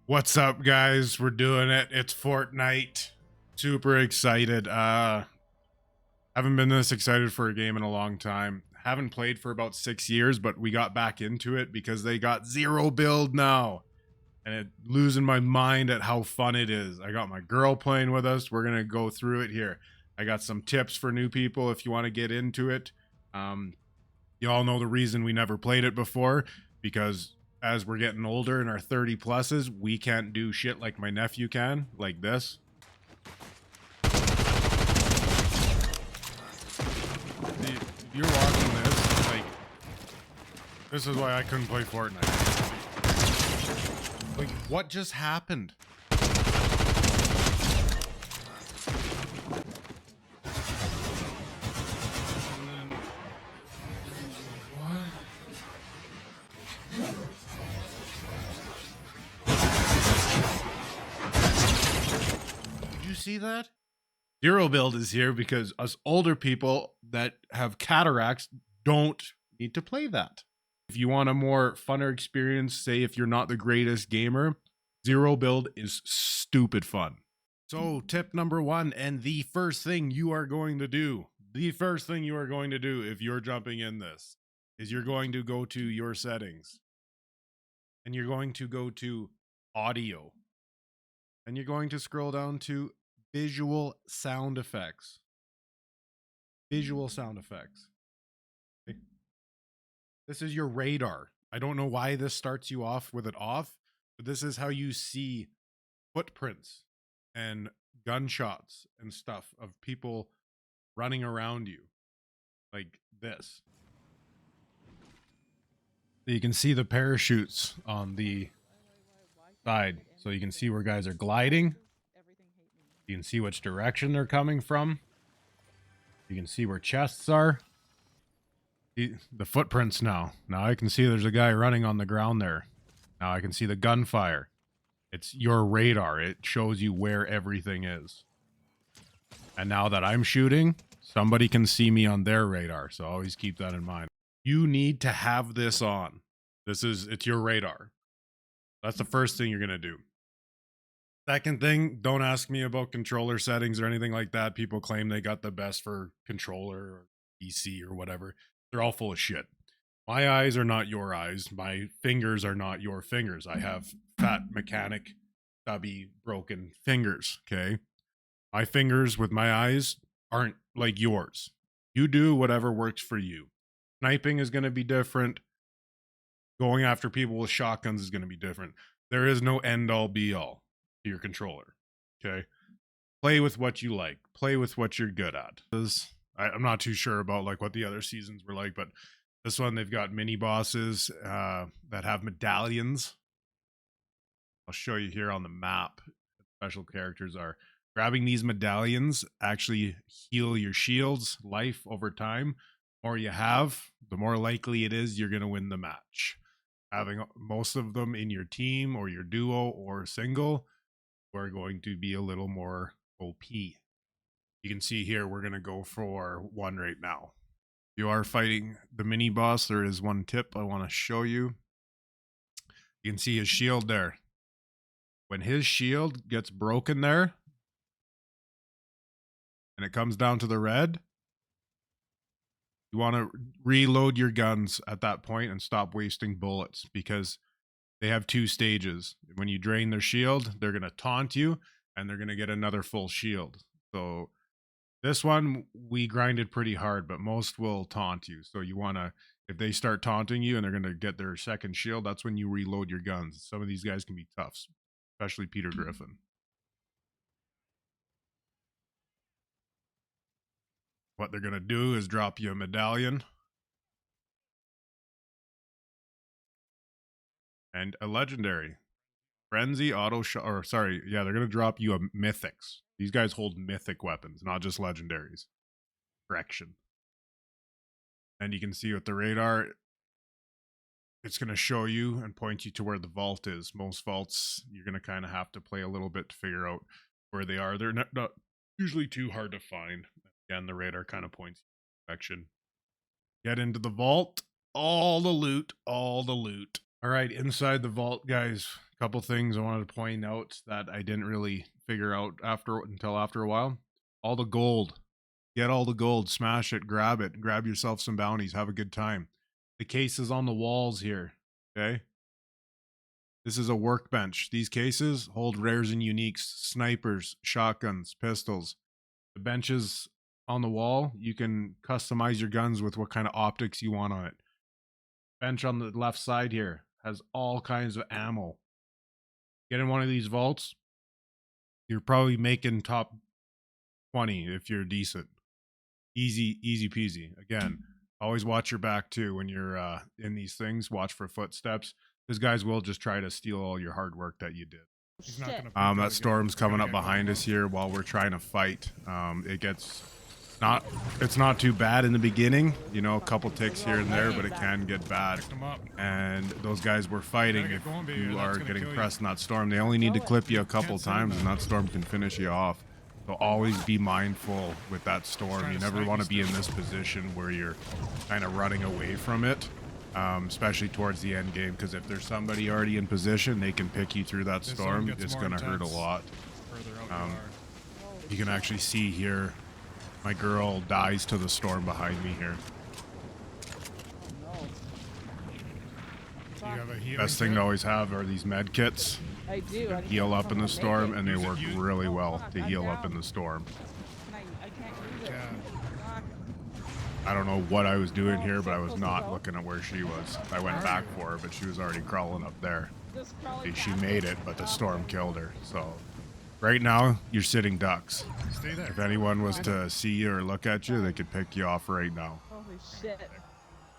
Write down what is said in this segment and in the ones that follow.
What's up, guys? We're doing it. It's Fortnite. Super excited. Haven't been this excited for a game in a long time. Haven't played for about 6 years, but we got back into it because they got zero build now. And it losing my mind at how fun it is. I got my girl playing with us. We're gonna go through it here. I got some tips for new people if you want to get into it. Um, you all know the reason we never played it before, because as we're getting older in our 30 pluses, we can't do shit like my nephew can, like this. If you're watching this, like, this is why I couldn't play Fortnite. Like, what just happened? Did you see that? Zero build is here because us older people that have cataracts don't need to play that. If you want a more funner experience, say if you're not the greatest gamer, zero build is stupid fun. So tip number one, and the first thing you are going to do, if you're jumping in this, is you're going to go to your settings and you're going to go to audio and you're going to scroll down to visual sound effects. Visual sound effects. Okay. This is your radar. I don't know why this starts you off with it off, but this is how you see footprints and gunshots and stuff of people running around you, like this. You can see the parachutes on the side, so you can see where guys are gliding. You can see which direction they're coming from. You can see where chests are. The footprints now. Now I can see there's a guy running on the ground there. Now I can see the gunfire. It's your radar. It shows you where everything is. And now that I'm shooting, somebody can see me on their radar. So always keep that in mind. You need to have this on. It's your radar. That's the first thing you're going to do. Second thing, don't ask me about controller settings or anything like that. People claim they got the best for controller or PC or whatever. They're all full of shit. My eyes are not your eyes. My fingers are not your fingers. I have fat, mechanic, stubby, broken fingers, okay? My fingers with my eyes aren't like yours. You do whatever works for you. Sniping is going to be different. Going after people with shotguns is going to be different. There is no end all be all to your controller, okay? Play with what you like. Play with what you're good at. I'm not too sure about like what the other seasons were like, but this one they've got mini bosses that have medallions. I'll show you here on the map what special characters are. Grabbing these medallions actually heal your shield's life over time. The more you have, the more likely it is you're going to win the match. Having most of them in your team or your duo or single, we're going to be a little more OP. You can see here, we're going to go for one right now. You are fighting the mini boss. There is one tip I want to show you. You can see his shield there. When his shield gets broken there, and it comes down to the red, you want to reload your guns at that point and stop wasting bullets, because they have two stages. When you drain their shield, they're going to taunt you and they're going to get another full shield. So this one, we grinded pretty hard, but most will taunt you. So you want to, if they start taunting you and they're going to get their second shield, that's when you reload your guns. Some of these guys can be tough, especially Peter Griffin. What they're going to do is drop you a medallion and a legendary. Frenzy, auto shot, or sorry, yeah, they're going to drop you a mythics. These guys hold mythic weapons, not just legendaries. Correction. And you can see with the radar, it's going to show you and point you to where the vault is. Most vaults, you're going to kind of have to play a little bit to figure out where they are. They're not usually too hard to find. Again, the radar kind of points you in the direction. Get into the vault. All the loot, all the loot. All right, inside the vault, guys, a couple things I wanted to point out that I didn't really figure out until after a while. All the gold. Get all the gold, smash it, grab yourself some bounties, have a good time. The cases on the walls here, okay? This is a workbench. These cases hold rares and uniques, snipers, shotguns, pistols. The benches on the wall, you can customize your guns with what kind of optics you want on it. Bench on the left side here has all kinds of ammo. Get in one of these vaults, you're probably making top 20 if you're decent. Easy peasy. Again, always watch your back too when you're in these things. Watch for footsteps. These guys will just try to steal all your hard work that you did. He's not gonna That storm's coming up behind us here while we're trying to fight. It's not too bad in the beginning, you know, a couple ticks here and there, but it can get bad. And those guys were fighting. If you are getting pressed in that storm, they only need to clip you a couple times and that storm can finish you off. So always be mindful with that storm. You never want to be in this position where you're kind of running away from it, especially towards the end game, because if there's somebody already in position, they can pick you through that storm. It's going to hurt a lot. You can actually see here, my girl dies to the storm behind me here. Best thing to always have are these med kits. I do. Heal up in the storm, and they work really well to heal up in the storm. I can't use it. I don't know what I was doing here, but I was not looking at where she was. I went back for her, but she was already crawling up there. She made it, but the storm killed her. So right now, you're sitting ducks. Stay there. If anyone was to see you or look at you, they could pick you off right now. Holy shit.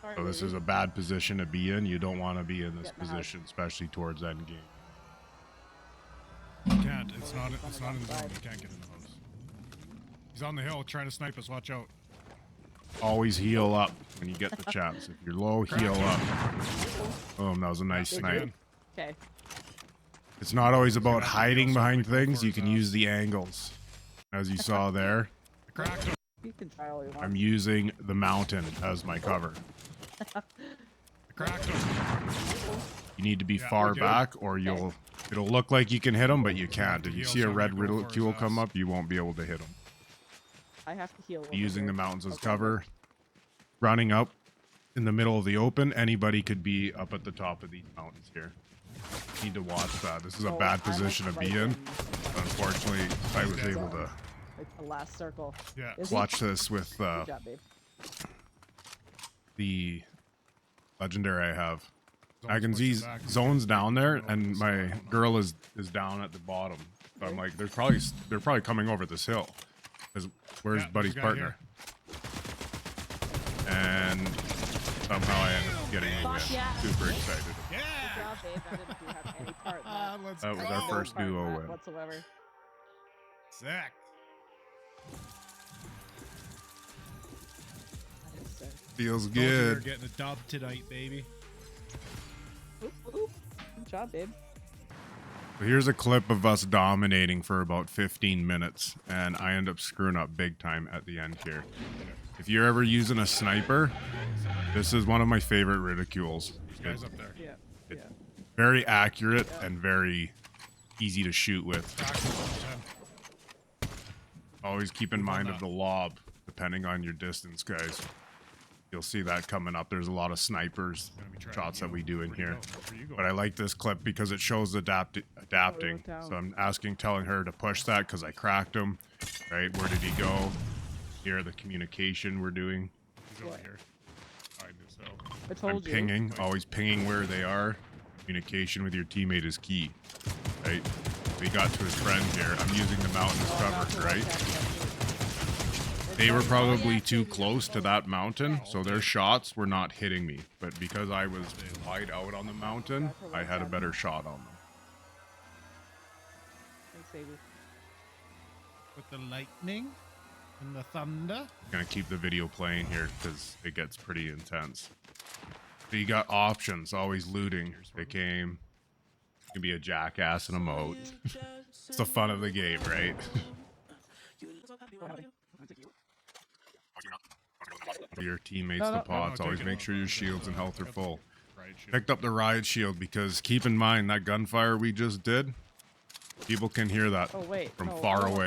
Sorry, So this is a bad position to be in. You don't want to be in this position, especially towards end game. You can't. It's not in the zone. You can't get in the house. He's on the hill trying to snipe us. Watch out. Always heal up when you get the chance. If you're low, heal up. Boom, that was a nice snipe. Okay. It's not always about hiding behind things. You can use the angles. As you saw there, You can try all you want. I'm using the mountain as my cover. Cracked him. You need to be far back or it'll look like you can hit them, but you can't. If you see a red ridicule come up, you won't be able to hit them. I have to heal. Using the mountains as cover, running up in the middle of the open. Anybody could be up at the top of these mountains here. Need to watch that. This is a bad position to be in. Unfortunately, I was able to Like the last circle. Yeah. watch this with Good job, babe. the legendary I have. I can see zones down there, and my girl is down at the bottom. So I'm like, they're probably coming over this hill. Because where's Buddy's partner? And somehow I ended up getting the win. Super excited. Yeah. Good job, babe. I didn't have any part in that. Let's That was go. our first Part in duo that win. whatsoever. Sick. That is sick. Feels Told you we were good. getting a dub tonight, baby. Oop, oop. Good job, babe. Here's a clip of us dominating for about 15 minutes, and I end up screwing up big time at the end here. If you're ever using a sniper, this is one of my favorite ridicules. Guys up there. Yeah. Yeah. Very accurate and very easy to shoot with. Cracked him. Always keep in mind of the lob, depending on your distance, guys. You'll see that coming up. There's a lot of snipers shots that we do in here. But I like this clip because it shows adapting. So I'm telling her to push that because I cracked him. Right? Where did he go? Here, the communication we're doing. He's over here. I knew so. I told I'm you. pinging, always pinging where they are. Communication with your teammate is key. Right? We got to his friend here. I'm using the mountain as cover, right? They were probably too close to that mountain, so their shots were not hitting me. But because I was wide out on the mountain, I had a better shot on them. Thanks, baby. With the lightning and the thunder. Gonna keep the video playing here because it gets pretty intense. So you got options, always looting. They came. You can be a jackass in a moat. It's the fun of the game, right? Your teammates, the pots. Always make sure your shields and health are full. riot shield. Picked up the riot shield because keep in mind that gunfire we just did. People can hear that Oh wait, from no, I far don't want away.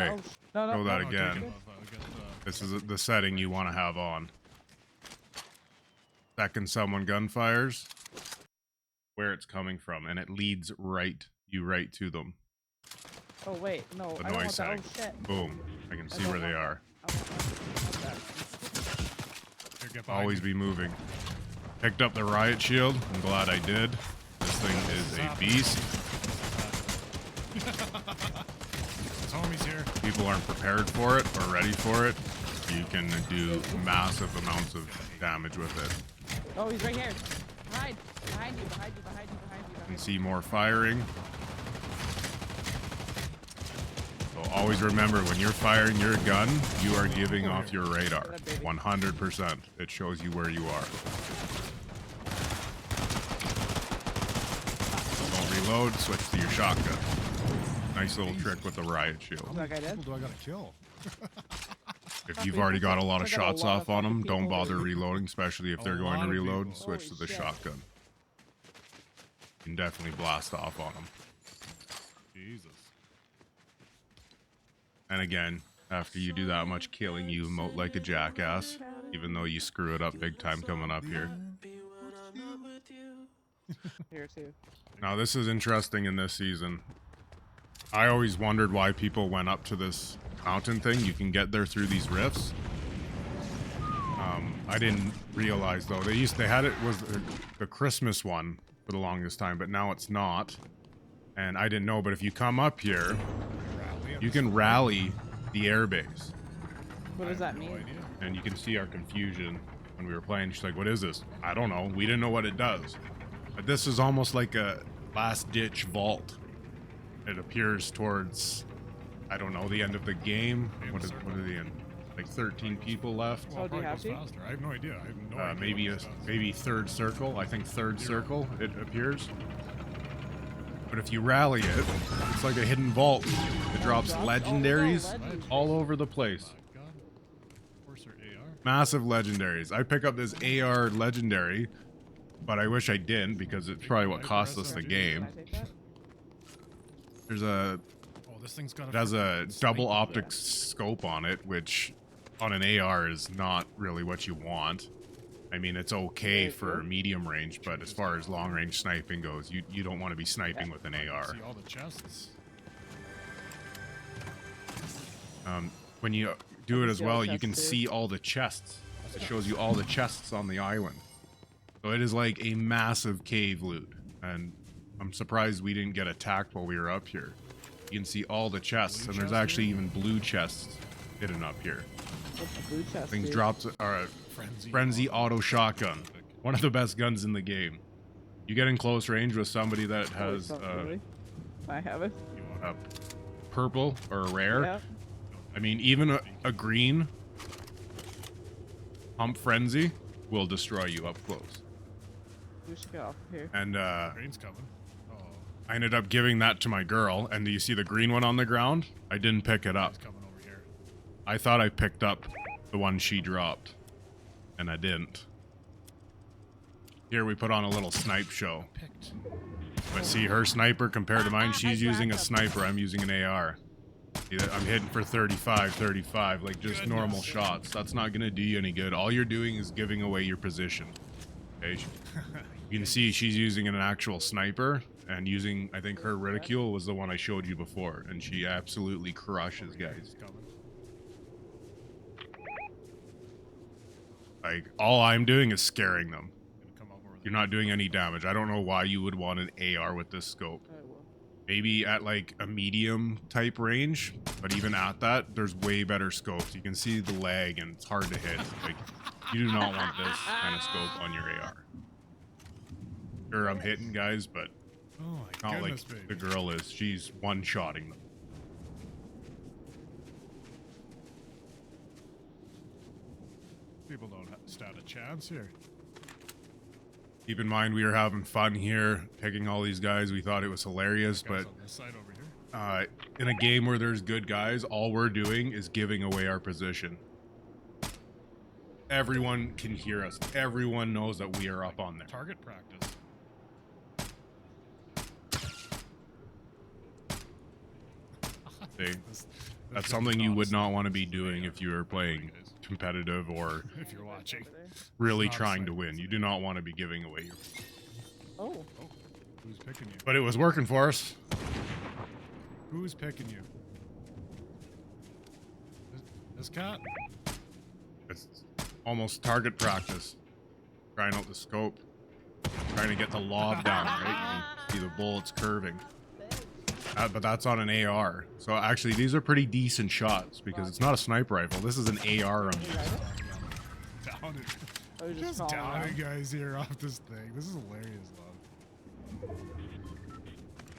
that. Oh, no, Show that Oh, take again. it off, get the- This is the setting you want to have on. Second someone gunfires, where it's coming from, and it leads right to them. Oh wait, no, The I don't want noise that. setting. Oh shit. Boom. I can see don't where they want are. I want that. Here, get behind Always me. be moving. Picked up the riot shield. I'm glad I did. This thing is a beast. His homie's here. People aren't prepared for it or ready for it. You can do massive amounts of damage with it. Oh, he's right here. Behind you, behind you, behind you, behind you, You behind can you. see more firing. So always remember, when you're firing your gun, you are giving off your radar. 100%. It shows you where you are. Don't reload, switch to your shotgun. Nice little trick with the riot shield. That guy Who dead? do I gotta kill? If you've already got a lot of I got a shots lot off of on fucking them, don't people. bother reloading, especially if A they're going to lot of reload. people. Switch to Holy the shit. shotgun. You can definitely blast off on them. Jesus. And again, after you do that much killing, you emote like a jackass, even though you screw it up big time coming up here. Here too. Now, this is interesting in this season. I always wondered why people went up to this mountain thing. You can get there through these rifts. I didn't realize though. They had it was the Christmas one for the longest time, but now it's not. And I didn't know, but if you come up here, Rally you can rally the airbase. What does that No mean? idea. And you can see our confusion when we were playing. She's like, what is this? I don't know. We didn't know what it does. But this is almost like a last ditch vault. It appears towards, I don't know, the end of the game. What is the end? Like 13 people left. Well, Oh, do you probably have goes to? faster. I have no idea. I have no idea. Maybe what this does. maybe third circle. I think third circle it appears. But if you rally it, it's like a hidden vault. It drops legendaries all over the place. My God. Of course, they're AR. Massive legendaries. I pick up this AR legendary, but I wish I didn't because it's probably what cost us the game. Can I take that? There's a Oh, this thing's got it has a double sniper. optic scope on it, which on an AR is not really what you want. I mean, it's okay for medium range, but as far as long range sniping goes, you don't want to be sniping with an AR. See all the chests. When you do it as see all well, the you can chests, too. see all the chests. It shows you all the chests on the island. So it is like a massive cave loot, and I'm surprised we didn't get attacked while we were up here. You can see all the chests, and there's chests actually here? even blue chests hidden up here. What's the blue chest? Things do? dropped are Frenzy auto shotgun, one of the best guns in the game. You get in close range with somebody that Oh, has it's not really. I have it. You want a purple or a rare. Yeah. I mean, even a green pump frenzy will destroy you up close. We should get off of here. And Green's coming. Oh, I ended up giving that to my girl. And do you see the green one on the ground? I didn't pick it up. he's coming over here. I thought I picked up the one she dropped, and I didn't. Here we put on a little snipe show. Picked. But see, her sniper compared to mine, I she's using a grabbed sniper. I'm using an AR. See that? I'm hitting for 35, like just normal Goodness. shots. That's not gonna do you any good. All you're doing is giving away your position. Okay. You can see she's using an actual sniper and using, I think her ridicule was the one I showed you before, and she absolutely crushes guys. He's coming. Like all I'm doing is scaring them. Gonna come over with You're not doing any damage. I don't know why you would want an AR with this scope. I will. Maybe at like a medium type range, but even at that, there's way better scopes. You can see the lag and it's hard to hit. Like, you do not want this kind of scope on your AR. Sure, I'm hitting guys, but Oh my not like goodness, the baby. girl is. She's one-shotting them. People don't stand a chance here. Keep in mind, we were having fun here, picking all these guys. We thought it was hilarious, Guys but on this side over here. in a game where there's good guys, all we're doing is giving away our position. Everyone can hear us. Everyone knows that we are up on there. Target practice. That's something you would not want to be doing if you were playing competitive or If you're watching. really It's not a trying to sniper, win. it's You an do not want to be giving away your... Oh. Who's picking you? But it was working for us. Who's picking you? This cat? It's almost target practice. Trying out the scope. Trying to get the lob down, right? You can see the bullets curving. But that's on an AR. So actually, these are pretty decent shots because it's not a sniper rifle. This is an AR on these. Down it. I was Just falling downing around. guys here off this thing. This is hilarious, love.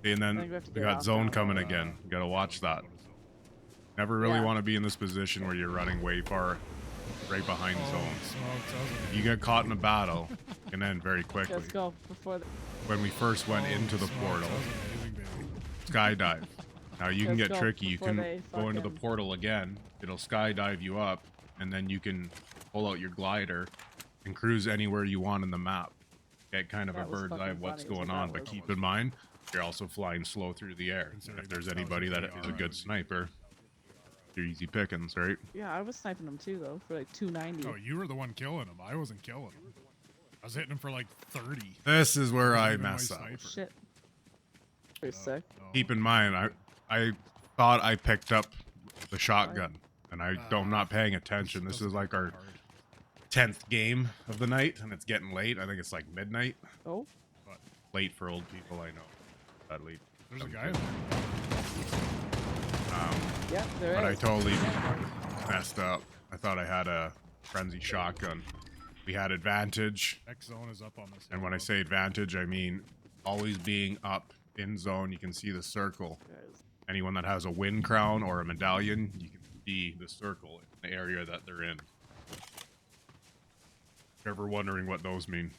And I then think we have to we get got off zone now. coming again. You gotta watch that. Never really Yeah. want to be in this position where you're running way far right behind Oh, zone. smokes. That was You get caught in a battle, it can end very quickly. Let's go before the... When we first went into the smokes, portal, That was amazing, baby. skydive. Now you can Let's get go tricky. You before can they go into the fucking- portal again. It'll skydive you up, and then you can pull out your glider and cruise anywhere you want in the map. Get kind of That a was bird's eye of fucking what's funny, is going what on, that but was. keep in mind, you're also flying slow through the air. Considering If there's that was anybody that an is a AR, good sniper, you're easy pickings, right? Yeah, I was sniping them too, though, for like 290. Oh, you were the one killing him. I wasn't killing him. I was hitting him for like 30. This is where I Even my mess up. sniper. Shit. Pretty sick. No. Keep in mind, I thought I picked up the shotgun, and I'm not paying attention. This is like our Hard. 10th game of the night, and it's getting late. I think it's like midnight. Oh, Late for old people, I know. That late. There's a guy in there. yeah, there But I is. totally messed up. I thought I had a frenzy shotgun. We had advantage, X zone is up on this. and hill, when I love. say advantage, I mean always being up in zone. You can see the circle. Guys. Anyone that has a win crown or a medallion, you can see the circle in the area that they're in. If you're ever wondering what those mean,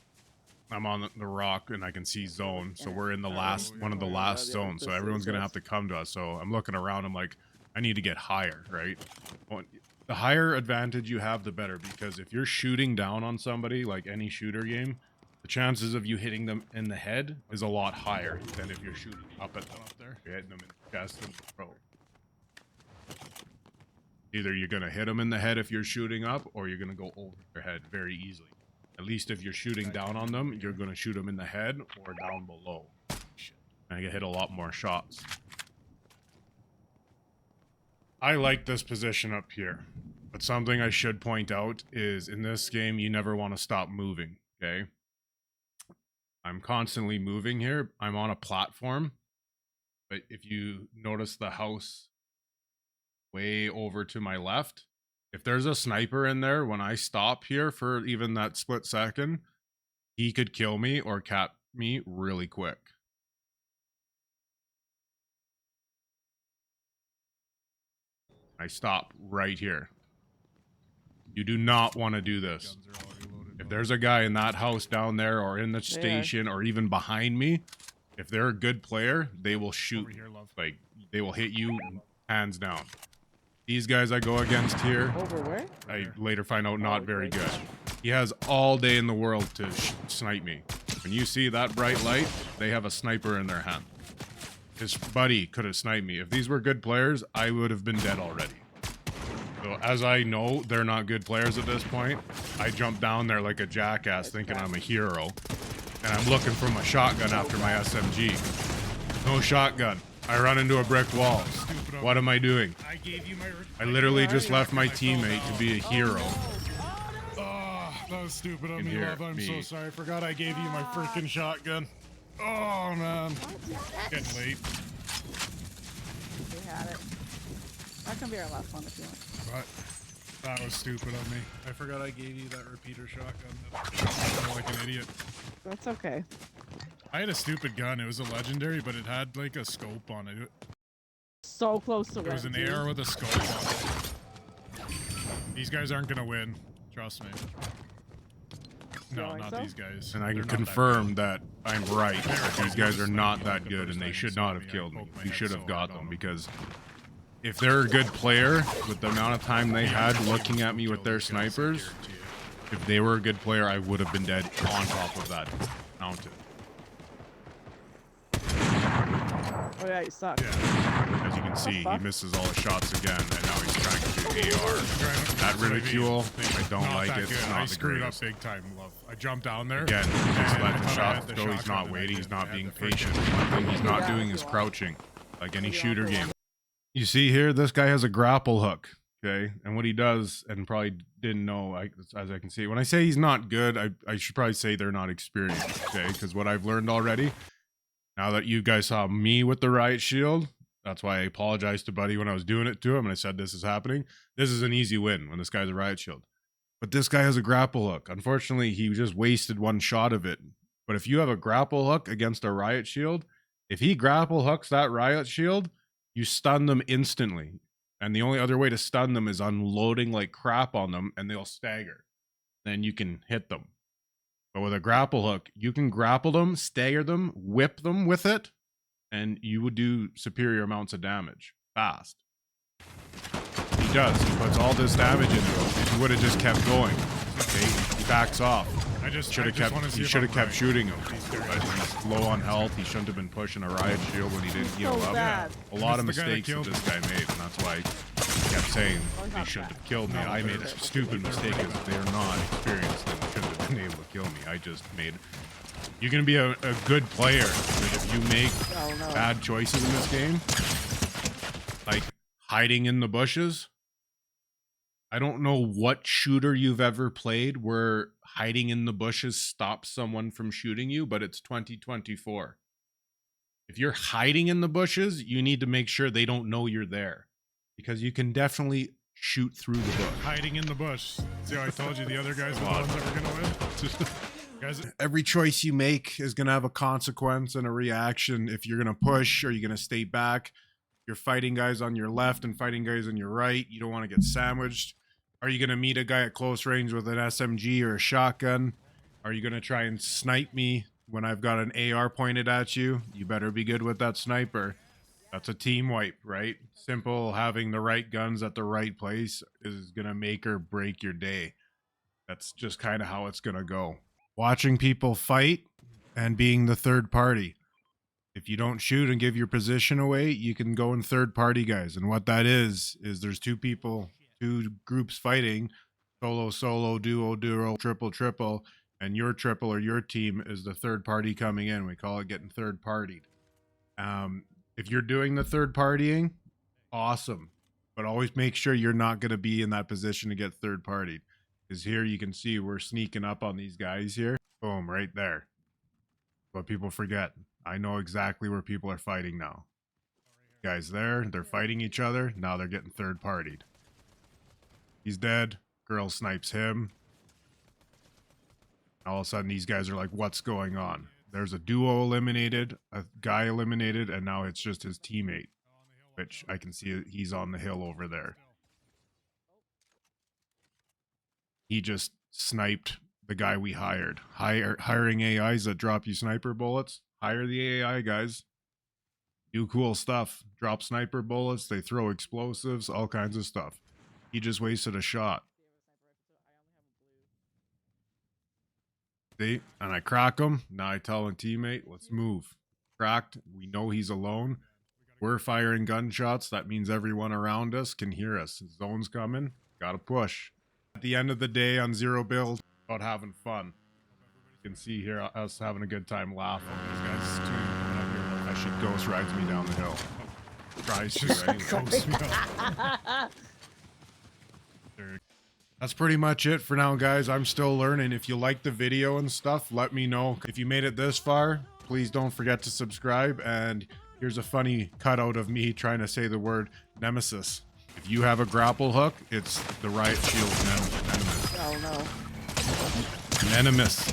I'm on the rock and I can see zone, so we're in the last one of the last zones. So everyone's gonna have to come to us. So I'm looking around. I'm like, I need to get higher, right? The higher advantage you have, the better, because if you're shooting down on somebody, like any shooter game, the chances of you hitting them in the head is a lot higher than if you're shooting up at them. Up there. You're hitting them in the chest and the throat. Either you're gonna hit them in the head if you're shooting up, or you're gonna go over their head very easily. At least if you're shooting down on them, you're gonna shoot them in the head or down below. And I get hit a lot more shots. I like this position up here, but something I should point out is in this game, you never want to stop moving, okay? I'm constantly moving here. I'm on a platform, but if you notice the house way over to my left, if there's a sniper in there, when I stop here for even that split second, he could kill me or cap me really quick. I stop right here. You do not want to do this. Guns are already loaded. If there's a guy in that house down there or in the They are. station or even behind me, if they're a good player, they will shoot. Over here, love. Like, they will hit you hands down. These guys I go against here, Over where? I later find out not Oh, very great. good. He has all day in the world to snipe me. When you see that bright light, they have a sniper in their hand. His buddy could have sniped me. If these were good players, I would have been dead already. So as I know they're not good players at this point, I jump down there like a jackass thinking I'm a hero. And I'm looking for my shotgun after my SMG. No shotgun. I run into a brick wall. Stupid of What am I doing? I gave you my. I literally just left my teammate to be a hero. Oh, that was stupid of In me, here, love. I'm so me. sorry. I forgot I gave you my freaking shotgun. Oh man, getting late. We had it. That can be our last one if you want. But that was stupid of me. I forgot I gave you that repeater shotgun. I'm like an idiot. That's okay. I had a stupid gun. It was a legendary, but it had like a scope on it. So close to It was an win, too. AR with a scope on it. These guys aren't gonna win. Trust me. No, think not so? these guys. And I They're can not that confirm that I'm right. These guys are not Like that the good, first and they time should you not saw have me, I killed me. poked my We head should so have got hard them on because if they're a good player, with the amount of time they had looking at me with their Kill these guys, I snipers, guarantee it. if they were a good player, I would have been dead on top of that mountain. Oh yeah, you suck. Yeah. as you can see, he fuck? misses all his shots again, and now he's trying to do AR. That ridicule, I don't Not like that it. It's good. not I the screwed greatest. up big time, love. I jumped down there. Again, he just and let I the thought I had shots the go. He's shotgun not and I waiting. He's didn't. I not had being the freaking- patient. One thing he's not Yeah, doing if is you want. crouching, like any If you shooter want to game. one. You see here, this guy has a grapple hook. Okay, and what he does, and probably didn't know, as I can see, when I say he's not good, I should probably say they're not experienced. Okay, because what I've learned already, now that you guys saw me with the riot shield, that's why I apologized to Buddy when I was doing it to him, and I said this is happening. This is an easy win when this guy's a riot shield. But this guy has a grapple hook. Unfortunately, he just wasted one shot of it. But if you have a grapple hook against a riot shield, if he grapple hooks that riot shield, you stun them instantly. And the only other way to stun them is unloading like crap on them, and they'll stagger. Then you can hit them. But with a grapple hook, you can grapple them, stagger them, whip them with it, and you would do superior amounts of damage fast. He does. He puts all this damage into him. If he would have just kept going, okay, he backs off. Should have kept. He should have kept shooting him. But he's low on health. He shouldn't have been pushing a riot shield when he didn't heal So up. bad. A lot of This is the guy that mistakes that killed this guy made, and that's why I kept saying they shouldn't have killed me. I made a stupid mistake as they're not experienced and shouldn't have been able to kill me. I just made. You can be a good player, but if you make Oh, no. bad choices in this game, like hiding in the bushes. I don't know what shooter you've ever played where hiding in the bushes stops someone from shooting you, but it's 2024. If you're hiding in the bushes, you need to make sure they don't know you're there, because you can definitely shoot through the bush. Hiding in the bush. See how I told you the other guys were the ones that were gonna win? Guys, every choice you make is going to have a consequence and a reaction. If you're going to push or you're going to stay back, you're fighting guys on your left and fighting guys on your right. You don't want to get sandwiched. Are you going to meet a guy at close range with an SMG or a shotgun? Are you going to try and snipe me when I've got an AR pointed at you? You better be good with that sniper. That's a team wipe, right? Simple. Having the right guns at the right place is going to make or break your day. That's just kind of how it's going to go. Watching people fight and being the third party. If you don't shoot and give your position away, you can go in third party, guys. And what that is there's two groups fighting, solo, duo, triple, and your triple or your team is the third party coming in. We call it getting third partied. If you're doing the third partying, awesome. But always make sure you're not going to be in that position to get third partied. Because here you can see we're sneaking up on these guys here. Boom, right there. But people forget. I know exactly where people are fighting now. Guys there, they're fighting each other. Now they're getting third partied. He's dead. Girl snipes him. All of a sudden these guys are like, what's going on? There's a duo eliminated, a guy eliminated, and now it's just his teammate. Which I can see he's on the hill over there. He just sniped the guy we hired. Hiring AIs that drop you sniper bullets. Hire the AI, guys. Do cool stuff. Drop sniper bullets. They throw explosives. All kinds of stuff. He just wasted a shot. See? And I crack him. Now I tell a teammate, let's move. Cracked. We know he's alone. We're firing gunshots. That means everyone around us can hear us. Zone's coming. Gotta push. At the end of the day on zero build, about having fun. You can see here us having a good time laughing. These guys tuning coming up here. That shit ghost rides me down the hill. Tries to anyway. That's pretty much it for now, guys. I'm still learning. If you like the video and stuff, let me know. If you made it this far, please don't forget to subscribe. And here's a funny cutout of me trying to say the word nemesis. If you have a grapple hook, it's the riot shield's nemesis. Oh no. Nemesis.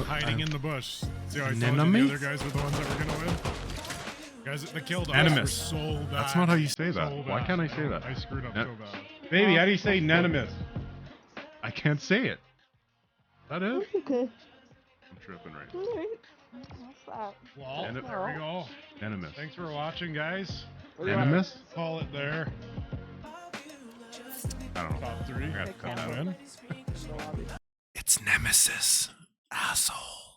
Hiding in the bush. See how I told you Enemy? the other guys were the ones that were gonna win? Guys that killed us were Nemesis. so bad. That's not how you say that. So Why bad. can't I say that? I screwed up so bad. Baby, how do you say nemesis? I can't say it. That is? Okay. I'm tripping right now. Alright. What's that? Well, And there we go. Nemesis. Thanks for watching, guys. Nemesis? Call it there. I don't know. Top 3. I gotta cut that in. It's Nemesis, asshole.